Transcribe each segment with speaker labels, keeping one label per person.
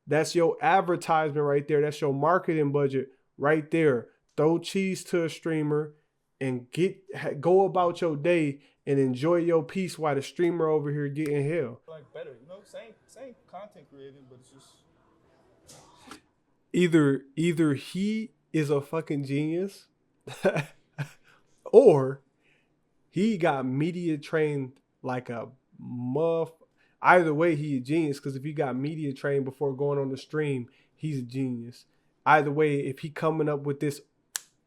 Speaker 1: That's your advertisement right there. That's your marketing budget right there. Throw cheese to a streamer and go about your day and enjoy your peace while the streamer over here getting hell.
Speaker 2: Like better, same content creating, but it's just
Speaker 1: Either he is a fucking genius or he got media trained like a muff. Either way, he a genius because if he got media trained before going on the stream, he's a genius. Either way, if he coming up with this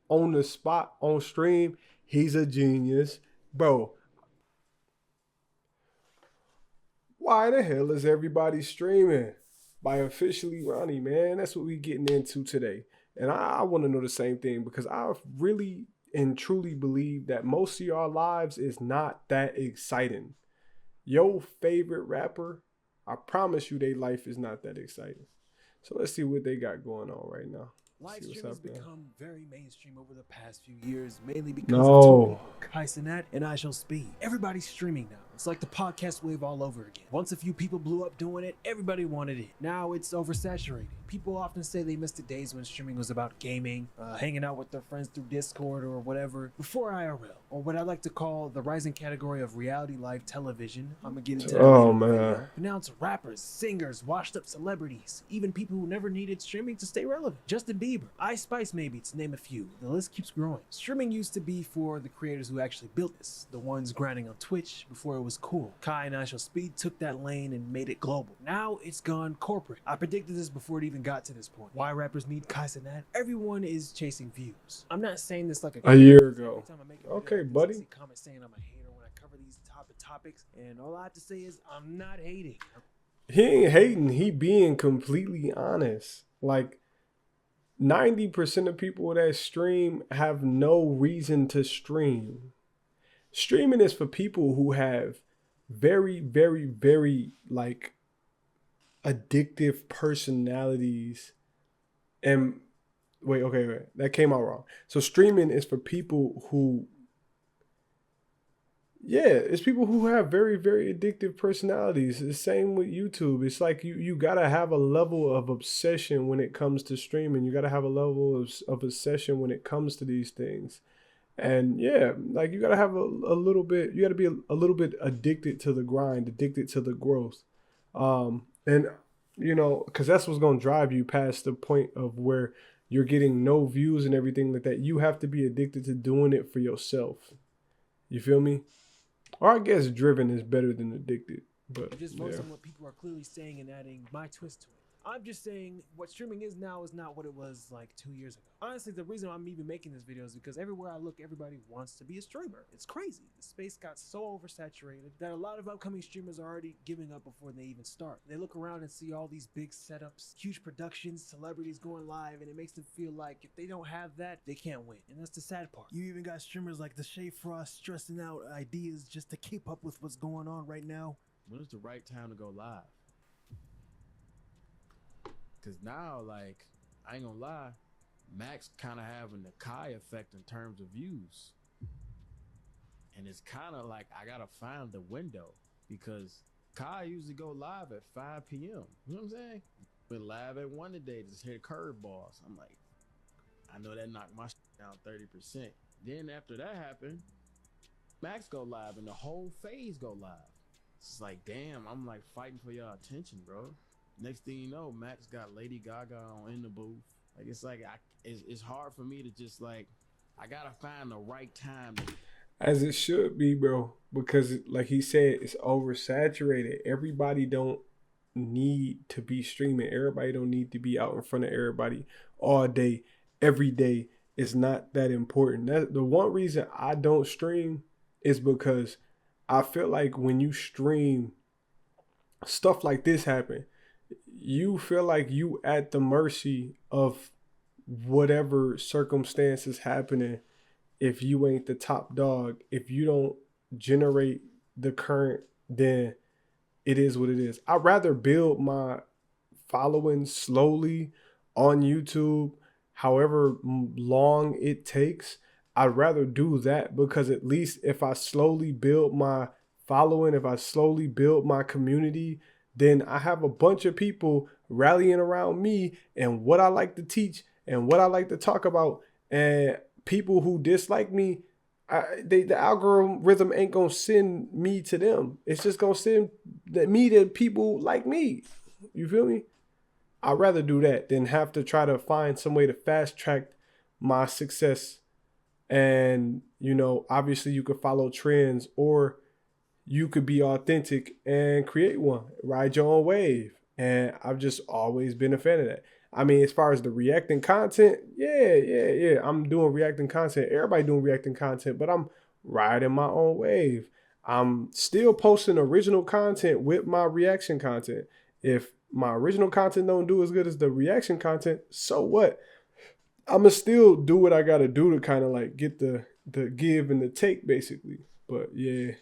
Speaker 1: on the spot on stream, he's a genius. Bro, why the hell is everybody streaming? By officially Ronnie, man. That's what we getting into today. And I want to know the same thing because I really and truly believe that most of y'all lives is not that exciting. Your favorite rapper, I promise you their life is not that exciting. So let's see what they got going on right now.
Speaker 3: Live
Speaker 1: See what's
Speaker 3: streaming has
Speaker 1: up there.
Speaker 3: become very mainstream over the past few years, mainly because
Speaker 1: No.
Speaker 3: of two people, Kai Cenat and I Shall Speed. Everybody's streaming now. It's like the podcast wave all over again. Once a few people blew up doing it, everybody wanted it. Now it's oversaturated. People often say they missed the days when streaming was about gaming, hanging out with their friends through Discord or whatever, before IRL, or what I like to call the rising category of reality live television. I'm gonna get into that later in the video. But now it's rappers, singers, washed up celebrities, even people who never needed streaming to stay relevant. Justin Bieber, Ice Spice maybe, to name a few. The list keeps growing. Streaming used to be for the creators who actually built this, the ones grinding on Twitch before it was cool. Kai and I Shall Speed took that lane and made it global. Now it's gone corporate. I predicted this before it even got to this point. Why rappers need Kai Cenat? Everyone is chasing views. I'm not saying this like
Speaker 1: a year ago.
Speaker 3: Okay,
Speaker 1: buddy.
Speaker 3: I see comments saying I'm a hater when I cover these topics, and all I have to say is I'm not hating.
Speaker 1: He ain't hating. He being completely honest. Like 90% of people that stream have no reason to stream. Streaming is for people who have very, very, very like addictive personalities. And wait, that came out wrong. So streaming is for people who, it's people who have very, very addictive personalities. The same with YouTube. It's like you gotta have a level of obsession when it comes to streaming. You gotta have a level of obsession when it comes to these things. And like you gotta have a little bit, you gotta be a little bit addicted to the grind, addicted to the growth. And because that's what's gonna drive you past the point of where you're getting no views and everything like that. You have to be addicted to doing it for yourself. You feel me? Or I guess driven is better than addicted. But
Speaker 3: I'm just focusing on what people are clearly saying and adding my twist to it. I'm just saying what streaming is now is not what it was like 2 years ago. Honestly, the reason I'm even making this video is because everywhere I look, everybody wants to be a streamer. It's crazy. The space got so oversaturated that a lot of upcoming streamers are already giving up before they even start. They look around and see all these big setups, huge productions, celebrities going live, and it makes them feel like if they don't have that, they can't win. And that's the sad part. You even got streamers like the Shea Frost stressing out ideas just to keep up with what's going on right now.
Speaker 4: When is the right time to go live? Cause now, like, I ain't gonna lie, Max kind of having the Kai effect in terms of views. And it's kind of like I gotta find the window because Kai usually go live at 5 p.m. You know what I'm saying? Went live at 1 today to hit curveballs. I'm like, I know that knocked my shit down 30%. Then after that happened, Max go live and the whole phase go live. It's like, damn, I'm like fighting for your attention, bro. Next thing you know, Max got Lady Gaga on in the booth. Like it's like it's hard for me to just like I gotta find the right time.
Speaker 1: As it should be, bro, because like he said, it's oversaturated. Everybody don't need to be streaming. Everybody don't need to be out in front of everybody all day, every day. It's not that important. That the one reason I don't stream is because I feel like when you stream, stuff like this happen. You feel like you at the mercy of whatever circumstances happening if you ain't the top dog. If you don't generate the current, then it is what it is. I'd rather build my following slowly on YouTube, however long it takes. I'd rather do that because at least if I slowly build my following, if I slowly build my community, then I have a bunch of people rallying around me and what I like to teach and what I like to talk about. And people who dislike me, the algorithm ain't gonna send me to them. It's just gonna send me to people like me. You feel me? I'd rather do that than have to try to find some way to fast track my success. And, you know, obviously you could follow trends, or you could be authentic and create one, ride your own wave. And I've just always been a fan of that. I mean, as far as the reacting content, yeah. I'm doing reacting content. Everybody doing reacting content, but I'm riding my own wave. I'm still posting original content with my reaction content. If my original content don't do as good as the reaction content, so what? I'ma still do what I gotta do to kind of like get the give and the take, basically. But yeah.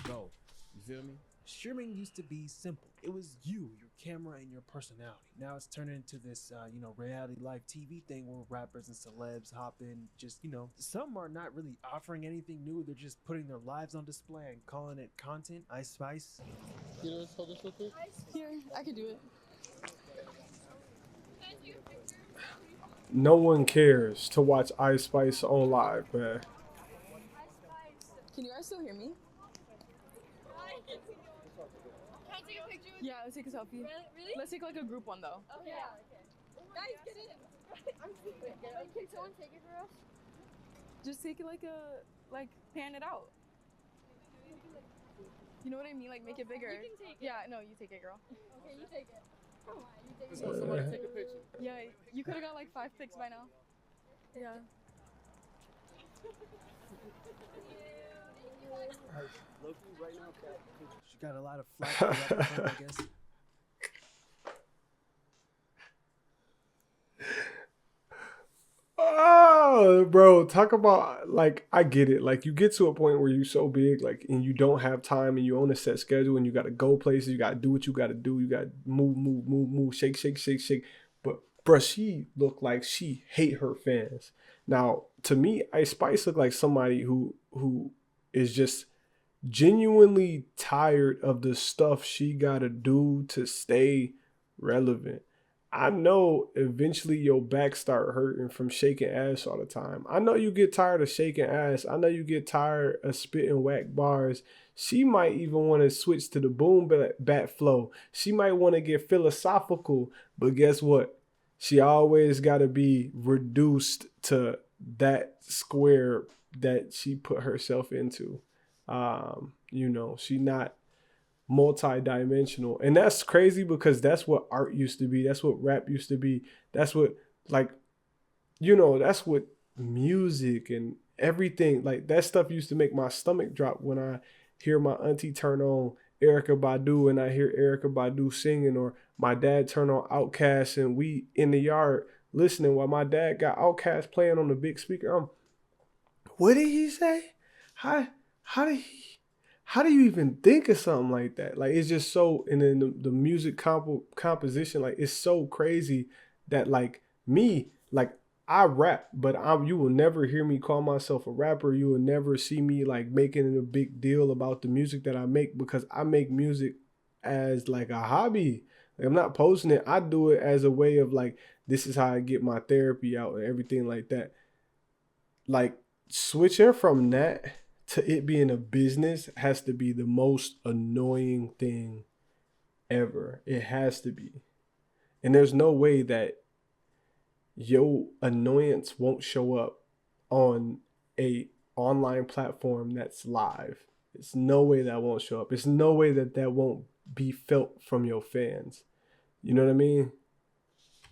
Speaker 4: Go. You feel me?
Speaker 3: Streaming used to be simple. It was you, your camera, and your personality. Now it's turned into this, reality live TV thing where rappers and celebs hop in. Just, some are not really offering anything new. They're just putting their lives on display and calling it content. Ice Spice.
Speaker 2: You know, hold this real quick.
Speaker 5: Here, I can do it.
Speaker 1: No one cares to watch Ice Spice on live, man.
Speaker 5: Can you guys still hear me?
Speaker 6: Can I take a picture with
Speaker 5: Yeah, let's take a selfie.
Speaker 6: Really?
Speaker 5: Let's take like a group one though.
Speaker 6: Okay. Yeah, okay. Guys, get in. I'm sleeping. Can someone take it for us?
Speaker 5: Just take it pan it out. You know what I mean? Like make it bigger.
Speaker 6: You can take it.
Speaker 5: Yeah, no, you take it, girl.
Speaker 6: Okay, you take it. Come on, you take
Speaker 2: Let's
Speaker 6: it.
Speaker 2: let somebody take a picture.
Speaker 5: Yeah, you could have got like 5 pics by now. Yeah.
Speaker 3: She got a lot of flack for that front, I guess.
Speaker 1: Oh, bro, talk about, like, I get it. Like, you get to a point where you're so big, like, and you don't have time, and you're on a set schedule, and you got to go places, you got to do what you got to do, you got to move, shake. But, bruh, she looked like she hate her fans. Now, to me, Ice Spice looked like somebody who is just genuinely tired of the stuff she got to do to stay relevant. I know eventually your back start hurting from shaking ass all the time. I know you get tired of shaking ass. I know you get tired of spitting whack bars. She might even want to switch to the boom bat flow. She might want to get philosophical, but guess what? She always got to be reduced to that square that she put herself into. She not multi-dimensional, and that's crazy because that's what art used to be. That's what rap used to be. That's what, like, that's what music and everything, like, that stuff used to make my stomach drop when I hear my auntie turn on Erykah Badu and I hear Erykah Badu singing, or my dad turn on Outkast and we in the yard listening while my dad got Outkast playing on the big speaker. What did he say? How do you even think of something like that? Like, it's just so, and then the music composition, like, it's so crazy that, like, me, like, I rap, but you will never hear me call myself a rapper. You will never see me, like, making a big deal about the music that I make, because I make music as, like, a hobby. Like, I'm not posting it. I do it as a way of, like, this is how I get my therapy out and everything like that. Like, switching from that to it being a business has to be the most annoying thing ever. It has to be. And there's no way that your annoyance won't show up on a online platform that's live. There's no way that won't show up. There's no way that won't be felt from your fans. You know what I mean?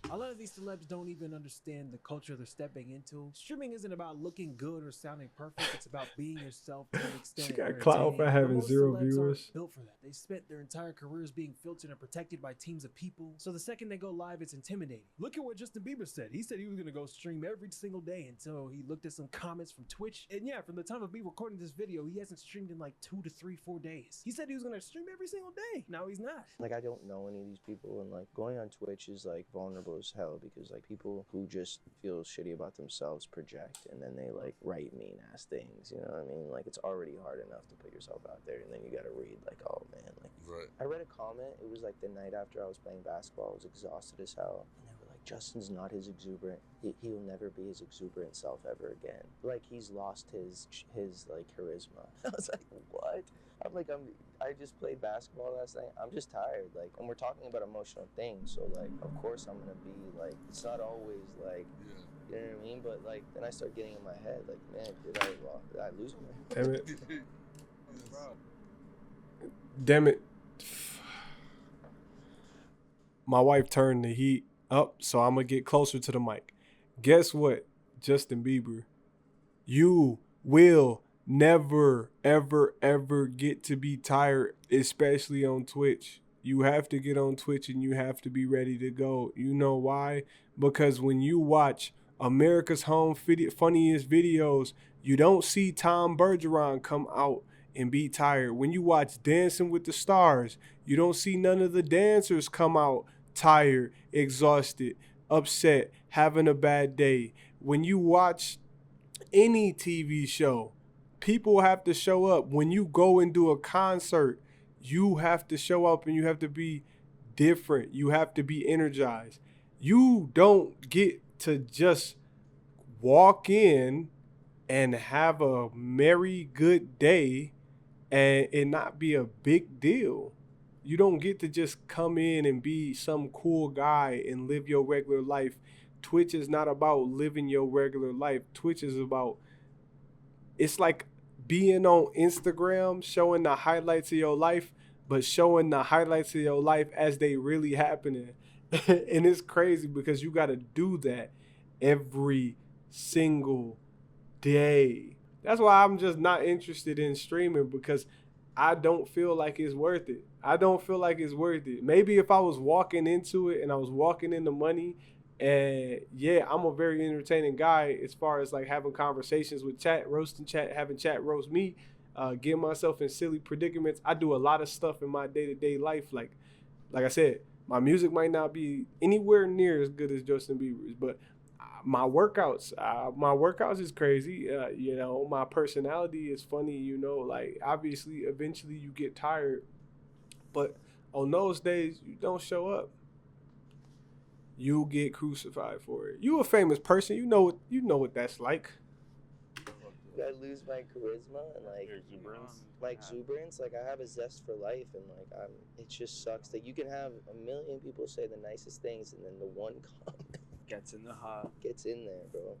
Speaker 3: A lot of these celebs don't even understand the culture they're stepping into. Streaming isn't about looking good or sounding perfect. It's about being yourself to an extent.
Speaker 1: She got
Speaker 3: you're
Speaker 1: clout for
Speaker 3: entertaining.
Speaker 1: having
Speaker 3: But most
Speaker 1: 0
Speaker 3: celebs
Speaker 1: viewers.
Speaker 3: aren't built for that. They spent their entire careers being filtered and protected by teams of people. So the second they go live, it's intimidating. Look at what Justin Bieber said. He said he was going to go stream every single day until he looked at some comments from Twitch. And yeah, from the time of me recording this video, he hasn't streamed in like 2 to 3, 4 days. He said he was going to stream every single day. Now he's not.
Speaker 7: Like, I don't know any of these people, and like going on Twitch is like vulnerable as hell because like people who just feel shitty about themselves project and then they like write mean ass things, you know what I mean? Like it's already hard enough to put yourself out there and then you gotta read like, oh man, like I read a comment, it was like the night after I was playing basketball, I was exhausted as hell. And they were like, Justin's not his exuberant, he'll never be his exuberant self ever again. Like he's lost his like charisma. I was like, what? I'm like, I just played basketball last night. I'm just tired. Like, and we're talking about emotional things. So, like, of course I'm going to be, like, it's not always, like, you know what I mean? But, like, then I start getting in my head, like, man, did I lose my
Speaker 1: Damn it. Damn it. My wife turned the heat up, so I'm going to get closer to the mic. Guess what, Justin Bieber? You will never, ever, ever get to be tired, especially on Twitch. You have to get on Twitch and you have to be ready to go. You know why? Because when you watch America's Home Funniest Videos, you don't see Tom Bergeron come out and be tired. When you watch Dancing with the Stars, you don't see none of the dancers come out tired, exhausted, upset, having a bad day. When you watch any TV show, people have to show up. When you go and do a concert, you have to show up and you have to be different. You have to be energized. You don't get to just walk in and have a merry, good day and it not be a big deal. You don't get to just come in and be some cool guy and live your regular life. Twitch is not about living your regular life. Twitch is about, it's like being on Instagram, showing the highlights of your life, but showing the highlights of your life as they really happening. And it's crazy because you got to do that every single day. That's why I'm just not interested in streaming because I don't feel like it's worth it. I don't feel like it's worth it. Maybe if I was walking into it and I was walking into money, and yeah, I'm a very entertaining guy as far as like having conversations with chat, roasting chat, having chat roast me, getting myself in silly predicaments. I do a lot of stuff in my day-to-day life. Like I said, my music might not be anywhere near as good as Justin Bieber's, but my workouts is crazy. You know, my personality is funny. You know, like obviously, eventually you get tired, but on those days you don't show up, you'll get crucified for it. You a famous person. You know what that's like.
Speaker 7: I lose my charisma and like exuberance. Like I have a zest for life, and like it just sucks that you can have a million people say the nicest things, and then the one comment
Speaker 2: Gets in the hot.
Speaker 7: gets in there, bro.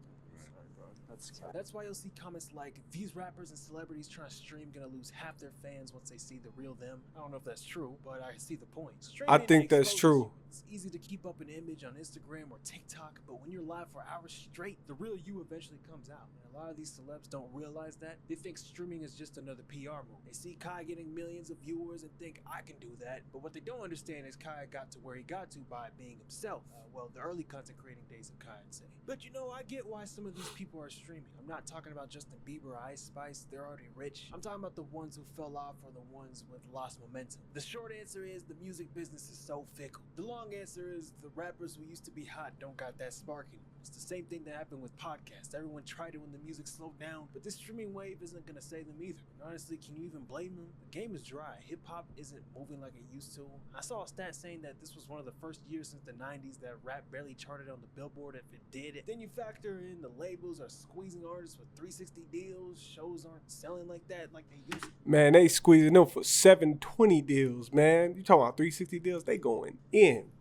Speaker 3: That's why you'll see comments like, these rappers and celebrities trying to stream gonna lose half their fans once they see the real them. I don't know if that's true, but I see the point.
Speaker 1: I think that's true.
Speaker 3: It's easy to keep up an image on Instagram or TikTok, but when you're live for hours straight, the real you eventually comes out. And a lot of these celebs don't realize that. They think streaming is just another PR move. They see Kai getting millions of viewers and think, I can do that. But what they don't understand is Kai got to where he got to by being himself. Well, the early content creating days of Kai, I'd say. But you know, I get why some of these people are streaming. I'm not talking about Justin Bieber or Ice Spice. They're already rich. I'm talking about the ones who fell off or the ones with lost momentum. The short answer is the music business is so fickle. The long answer is the rappers who used to be hot don't got that spark anymore. It's the same thing that happened with podcasts. Everyone tried it when the music slowed down, but this streaming wave isn't gonna save them either. And honestly, can you even blame them? The game is dry. Hip-hop isn't moving like it used to. I saw a stat saying that this was one of the first years since the 90s that rap barely charted on the Billboard. If it did, then you factor in the labels are squeezing artists with 360 deals. Shows aren't selling like that like they used to.
Speaker 1: Man, they squeezing them for 720 deals, man. You talking about 360 deals? They going in.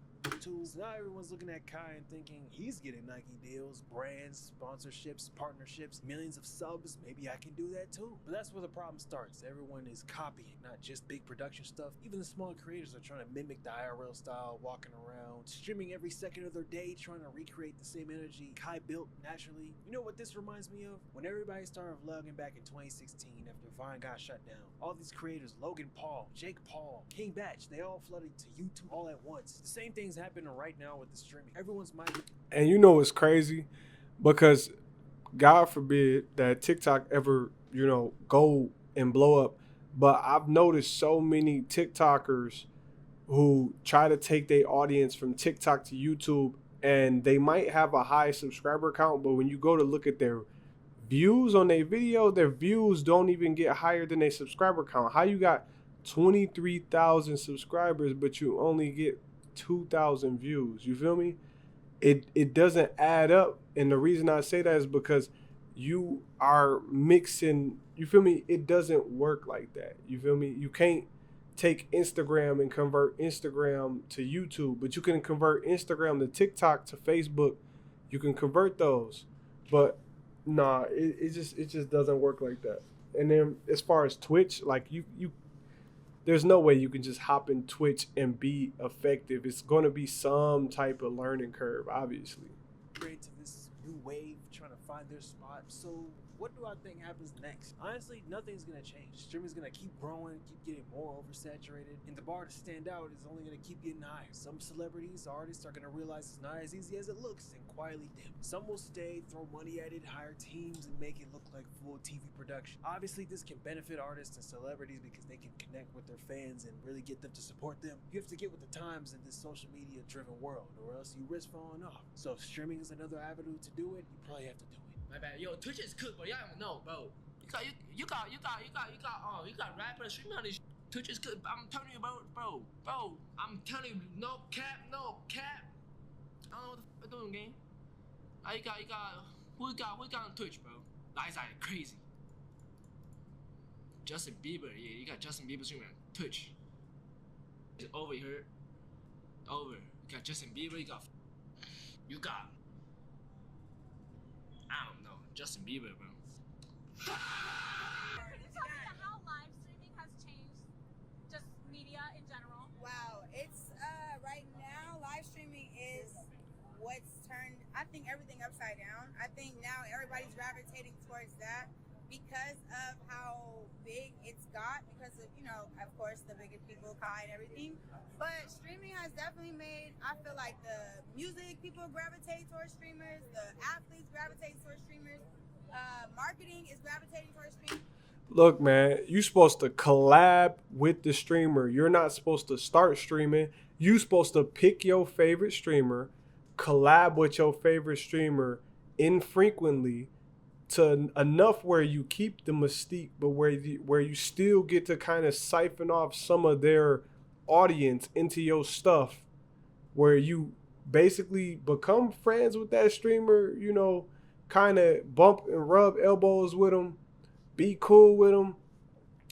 Speaker 3: Tools. Now everyone's looking at Kai and thinking he's getting Nike deals, brands, sponsorships, partnerships, millions of subs. Maybe I can do that too. But that's where the problem starts. Everyone is copying, not just big production stuff. Even the small creators are trying to mimic the IRL style, walking around, streaming every second of their day, trying to recreate the same energy Kai built naturally. You know what this reminds me of? When everybody started vlogging back in 2016 after Vine got shut down. All these creators, Logan Paul, Jake Paul, King Batch, they all flooded to YouTube all at once. The same thing's happening right now with the streaming. Everyone's migrating.
Speaker 1: And you know it's crazy because God forbid that TikTok ever, go and blow up. But I've noticed so many TikTokers who try to take their audience from TikTok to YouTube and they might have a high subscriber count, but when you go to look at their views on their video, their views don't even get higher than their subscriber count. How you got 23,000 subscribers, but you only get 2,000 views? You feel me? It doesn't add up. And the reason I say that is because you are mixing, you feel me? It doesn't work like that. You feel me? You can't take Instagram and convert Instagram to YouTube, but you can convert Instagram to TikTok to Facebook. You can convert those. But nah, it just doesn't work like that. And then as far as Twitch, like you there's no way you can just hop in Twitch and be effective. It's going to be some type of learning curve, obviously.
Speaker 3: Great to this new wave trying to find their spot. So what do I think happens next? Honestly, nothing's gonna change. Streaming's gonna keep growing, keep getting more oversaturated, and the bar to stand out is only gonna keep getting higher. Some celebrities, artists are gonna realize it's not as easy as it looks and quietly dim. Some will stay, throw money at it, hire teams, and make it look like full TV production. Obviously, this can benefit artists and celebrities because they can connect with their fans and really get them to support them. You have to get with the times in this social media driven world, or else you risk falling off. So if streaming is another avenue to do it, you probably have to do it.
Speaker 8: My bad. Yo, Twitch is good, but y'all don't know, bro. You got rappers streaming on this. Twitch is good. I'm telling you, bro. I'm telling you, no cap. I don't know what the fuck doing, game. Who we got on Twitch, bro? That's like crazy. Justin Bieber, yeah, you got Justin Bieber streaming on Twitch. It's over here. Over. You got Justin Bieber. You got. I don't know, Justin Bieber, bro.
Speaker 6: Can you talk about how live streaming has changed just media in general?
Speaker 9: Wow, it's right now live streaming is what's turned, I think, everything upside down. I think now everybody's gravitating towards that because of how big it's got, because of, you know, of course, the bigger people, Kai and everything. But streaming has definitely made, I feel like the music people gravitate towards streamers, the athletes gravitate towards streamers, marketing is gravitating towards streamers.
Speaker 1: Look, man, you're supposed to collab with the streamer. You're not supposed to start streaming. You're supposed to pick your favorite streamer, collab with your favorite streamer infrequently, to enough where you keep the mystique, but where you still get to kind of siphon off some of their audience into your stuff, where you basically become friends with that streamer, you know, kind of bump and rub elbows with them, be cool with them.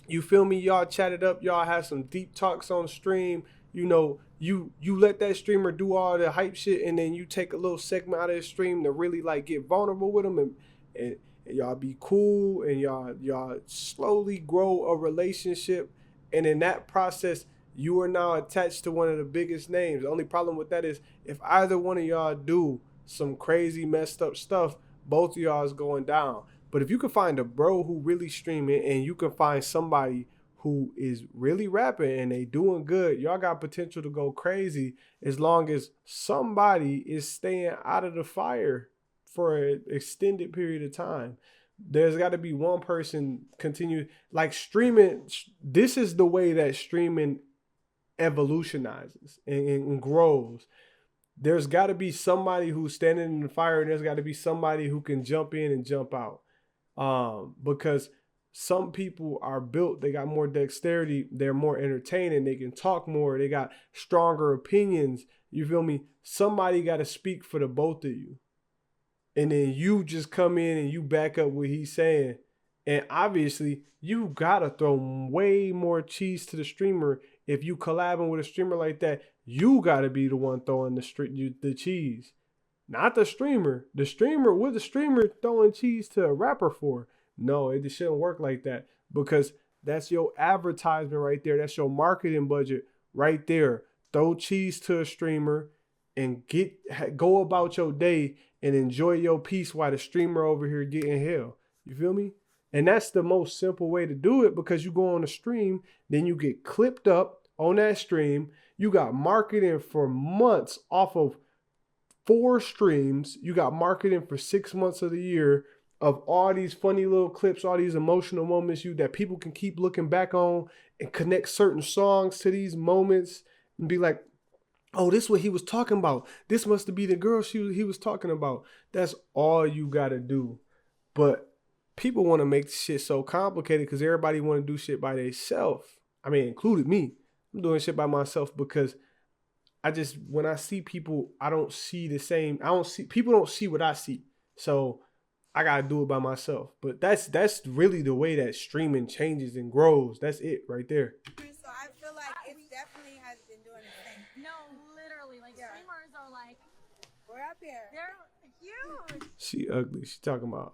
Speaker 1: You feel me? Y'all chat it up. Y'all have some deep talks on stream. You know, you let that streamer do all the hype shit, and then you take a little segment out of the stream to really like get vulnerable with them, and y'all be cool, and y'all slowly grow a relationship. And in that process, you are now attached to one of the biggest names. The only problem with that is if either one of y'all do some crazy messed up stuff, both of y'all is going down. But if you can find a bro who really streaming, and you can find somebody who is really rapping and they doing good, y'all got potential to go crazy as long as somebody is staying out of the fire for an extended period of time. There's got to be one person continue, like streaming. This is the way that streaming evolutionizes and grows. There's got to be somebody who's standing in the fire, and there's got to be somebody who can jump in and jump out. Because some people are built, they got more dexterity, they're more entertaining, they can talk more, they got stronger opinions. You feel me? Somebody got to speak for the both of you. And then you just come in and you back up what he's saying. And obviously, you got to throw way more cheese to the streamer. If you collabing with a streamer like that, you got to be the one throwing the cheese. Not the streamer. The streamer, what the streamer throwing cheese to a rapper for? No, it shouldn't work like that, because that's your advertisement right there. That's your marketing budget right there. Throw cheese to a streamer and go about your day and enjoy your peace while the streamer over here getting hell. You feel me? And that's the most simple way to do it, because you go on a stream, then you get clipped up on that stream. You got marketing for months off of 4 streams. You got marketing for 6 months of the year of all these funny little clips, all these emotional moments that people can keep looking back on and connect certain songs to these moments and be like, Oh, this is what he was talking about. This must be the girl he was talking about. That's all you gotta do. But people want to make shit so complicated because everybody want to do shit by themselves. I mean, including me. I'm doing shit by myself because when I see people, I don't see the same. People don't see what I see. So I gotta do it by myself. But that's really the way that streaming changes and grows. That's it right there.
Speaker 9: So I feel like it definitely has been doing its thing.
Speaker 6: No, literally, like streamers are like,
Speaker 9: we're up here.
Speaker 6: they're huge.
Speaker 1: She ugly. She talking about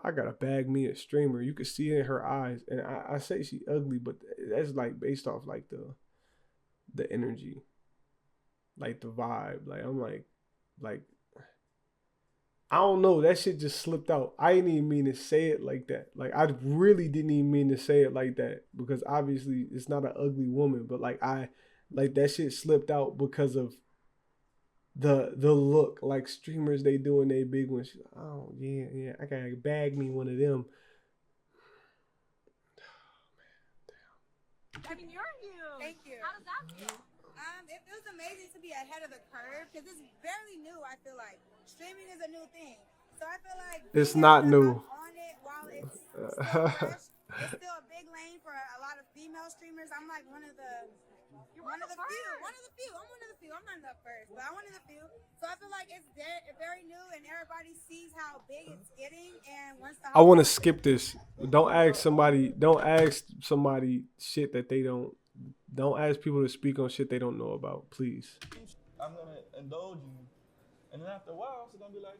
Speaker 1: I gotta bag me a streamer. You can see it in her eyes, and I say she ugly, but that's like based off like the energy, like the vibe. Like I'm like I don't know. That shit just slipped out. I didn't even mean to say it like that. Like I really didn't even mean to say it like that because obviously it's not an ugly woman, but like that shit slipped out because of the look. Like streamers, they doing they big ones. Oh yeah, I gotta bag me one of them.
Speaker 6: I mean, you're huge.
Speaker 9: Thank you.
Speaker 6: How does that feel?
Speaker 9: It feels amazing to be ahead of the curve because it's barely new. I feel like streaming is a new thing, so I feel like
Speaker 1: it's not new.
Speaker 9: On it while it's still fresh, it's still a big lane for a lot of female streamers. I'm like one of the few. I'm one of the few. I'm not the first, but I'm one of the few. So I feel like it's very new, and everybody sees how big it's getting. And once
Speaker 1: I want to skip this. Don't ask somebody shit that they don't. Don't ask people to speak on shit they don't know about, please.
Speaker 2: I'm gonna indulge you, and then after a while, it's gonna be like,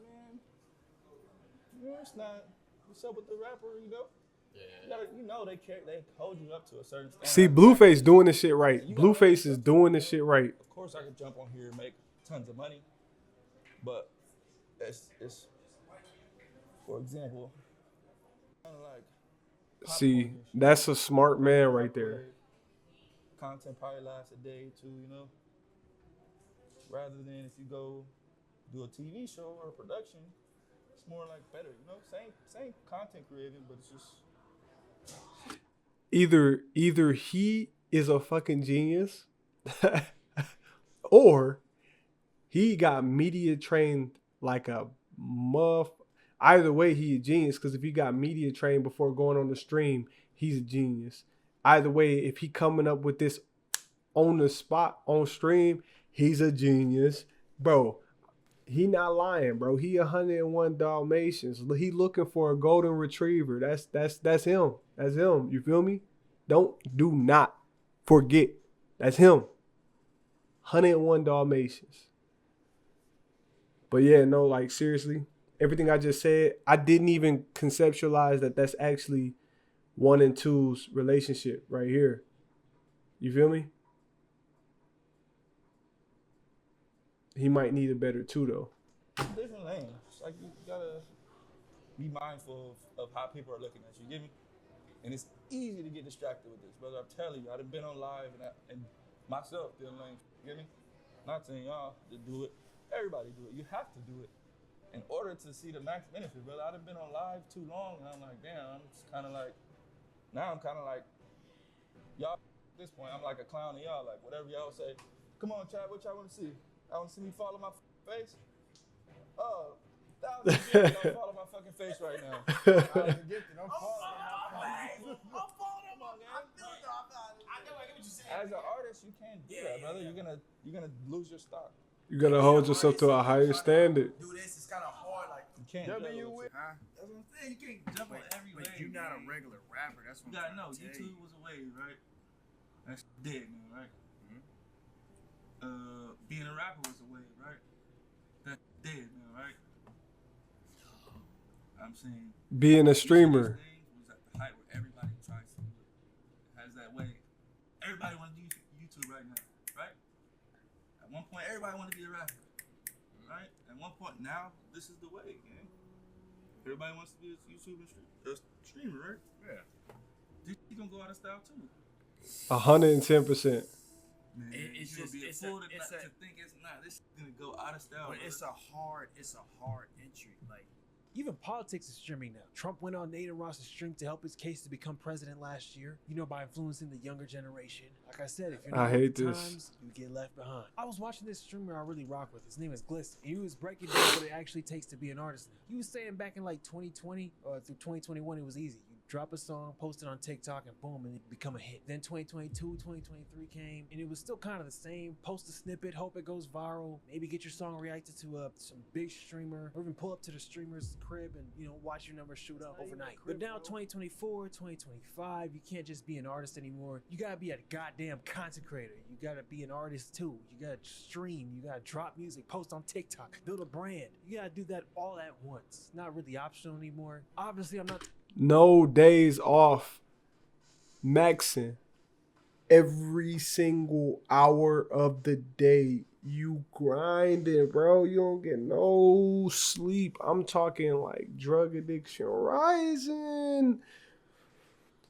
Speaker 2: man, it's not. What's up with the rapper? They hold you up to a certain standard.
Speaker 1: See, Blueface doing this shit right. Blueface is doing this shit right.
Speaker 2: Of course, I could jump on here and make tons of money, but it's for example, kind of like.
Speaker 1: See, that's a smart man right there.
Speaker 2: Content probably lasts a day or two, rather than if you go do a TV show or a production, it's more like better, same content creating, but it's just
Speaker 1: either he is a fucking genius or he got media trained like a muff. Either way, he a genius, because if he got media trained before going on the stream, he's a genius. Either way, if he coming up with this on the spot on stream, he's a genius. Bro, he not lying, bro. He 101 Dalmatians. He looking for a golden retriever. That's him. That's him. You feel me? Do not forget. That's him. 101 Dalmatians. But yeah, no, like seriously, everything I just said, I didn't even conceptualize that that's actually 1 and 2's relationship right here. You feel me? He might need a better 2 though.
Speaker 2: Different lanes. Like you gotta be mindful of how people are looking at you. You get me? And it's easy to get distracted with this, brother. I'm telling you, I've been on live and myself doing lanes. You get me? Not saying y'all to do it. Everybody do it. You have to do it in order to see the max benefit, brother. I've been on live too long, and I'm like, damn. I'm just kind of like, now I'm kind of like, y'all. At this point, I'm like a clown to y'all. Like whatever y'all say. Come on, chat. What y'all want to see? I want to see me fall on my face. Oh, thousands of people don't fall on my fucking face right now. I'm addicted. I'm falling. As an artist, you can't do that, brother. You're gonna lose your stock.
Speaker 1: You gotta hold yourself to a higher standard.
Speaker 10: Do this, it's kind of hard. Like
Speaker 2: you can't.
Speaker 10: That's what I'm saying. You can't jump on every wave. But you're not a regular rapper. That's what I'm
Speaker 2: know. YouTube was a wave, right? That's dead now, right? Mm-hmm. Being a rapper was a wave, right? That's dead now, right? I'm saying
Speaker 1: being a streamer
Speaker 2: was at the height where everybody tries to do it. Has that wave. Everybody wants to do YouTube right now, right? At one point, everybody wanted to be a rapper, right? At one point, now this is the way, man. Everybody wants to be a YouTuber streamer, right? Yeah. This is gonna go out of style too.
Speaker 1: 110%.
Speaker 2: Man, it's just to think it's not. This is gonna go out of style.
Speaker 10: But it's a hard entry. Like
Speaker 3: Even politics is streaming now. Trump went on Nathan Ross's stream to help his case to become president last year, by influencing the younger generation. Like I said, if you're not with the times, you get left behind. I was watching this streamer I really rock with. His name is Gliss. And he was breaking down what it actually takes to be an artist now. He was saying back in like 2020 or through 2021, it was easy. Drop a song, post it on TikTok, and boom, and it become a hit. Then 2022, 2023 came, and it was still kind of the same. Post a snippet, hope it goes viral, maybe get your song reacted to some big streamer, or even pull up to the streamer's crib and, watch your numbers shoot up overnight. But now 2024, 2025, you can't just be an artist anymore. You gotta be a goddamn content creator. You gotta be an artist too. You gotta stream, you gotta drop music, post on TikTok, build a brand. You gotta do that all at once. It's not really optional anymore. Obviously, I'm not...
Speaker 1: No days off. Maxing. Every single hour of the day. You grinding, bro. You don't get no sleep. I'm talking like drug addiction rising.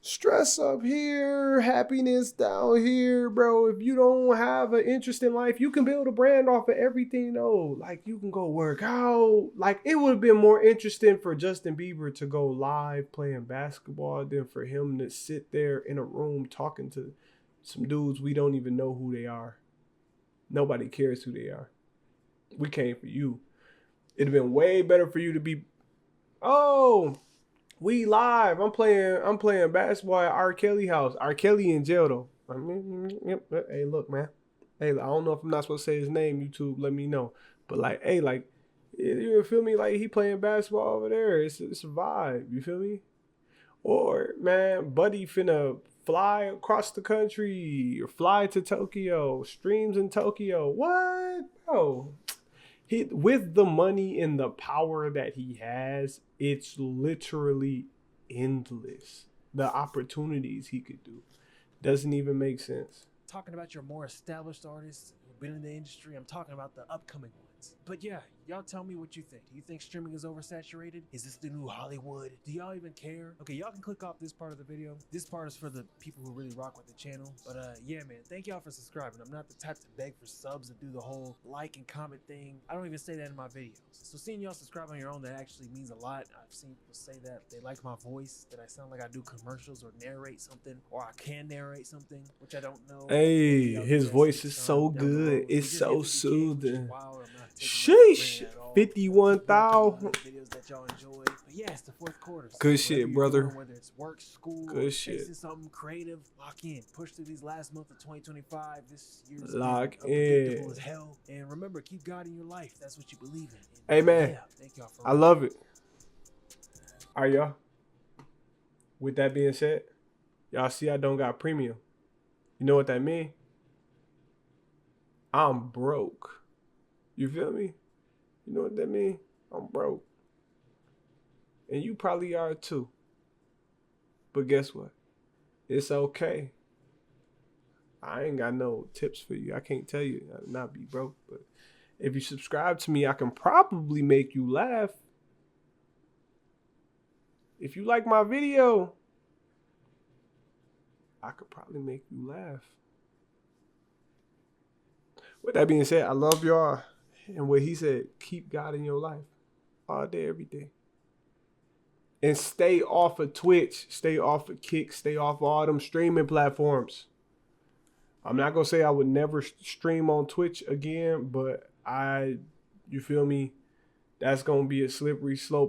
Speaker 1: Stress up here, happiness down here, bro. If you don't have an interest in life, you can build a brand off of everything, though. Like, you can go work out. Like, it would have been more interesting for Justin Bieber to go live playing basketball than for him to sit there in a room talking to some dudes we don't even know who they are. Nobody cares who they are. We came for you. It'd have been way better for you to be, we live. I'm playing basketball at R. Kelly house. R. Kelly in jail though. I mean, hey, look, man. Hey, I don't know if I'm not supposed to say his name. YouTube, let me know. But like, hey, like, you feel me? Like, he playing basketball over there. It's a vibe. You feel me? Or, man, Buddy finna fly across the country or fly to Tokyo. Streams in Tokyo. What, bro? With the money and the power that he has, it's literally endless. The opportunities he could do doesn't even make sense.
Speaker 3: Talking about your more established artists who've been in the industry, I'm talking about the upcoming ones. But yeah, y'all tell me what you think. Do you think streaming is oversaturated? Is this the new Hollywood? Do y'all even care? Okay, y'all can click off this part of the video. This part is for the people who really rock with the channel. But yeah, man, thank y'all for subscribing. I'm not the type to beg for subs and do the whole like and comment thing. I don't even say that in my videos. So seeing y'all subscribe on your own, that actually means a lot. I've seen people say that they like my voice, that I sound like I do commercials or narrate something, or I can narrate something, which I don't know.
Speaker 1: Hey, his voice is so good. It's so soothing. Sheesh, 51,000.
Speaker 3: Videos that y'all enjoy. But yeah, it's the fourth quarter. So
Speaker 1: good shit, brother.
Speaker 3: Doing, whether it's work, school,
Speaker 1: good shit.
Speaker 3: Something creative, lock in. Push through these last month of 2025. This year's
Speaker 1: lock
Speaker 3: in as hell. And remember, keep God in your life. That's what you believe in. And
Speaker 1: hey man,
Speaker 3: yeah, thank y'all for
Speaker 1: I love it. All right, y'all. With that being said, y'all see I don't got premium. You know what that mean? I'm broke. You feel me? You know what that mean? I'm broke. And you probably are too. But guess what? It's okay. I ain't got no tips for you. I can't tell you not be broke. But if you subscribe to me, I can probably make you laugh. If you like my video, I could probably make you laugh. With that being said, I love y'all. And what he said, keep God in your life all day, every day. And stay off of Twitch, stay off of Kick, stay off of all them streaming platforms. I'm not going to say I would never stream on Twitch again, but you feel me? That's going to be a slippery slope.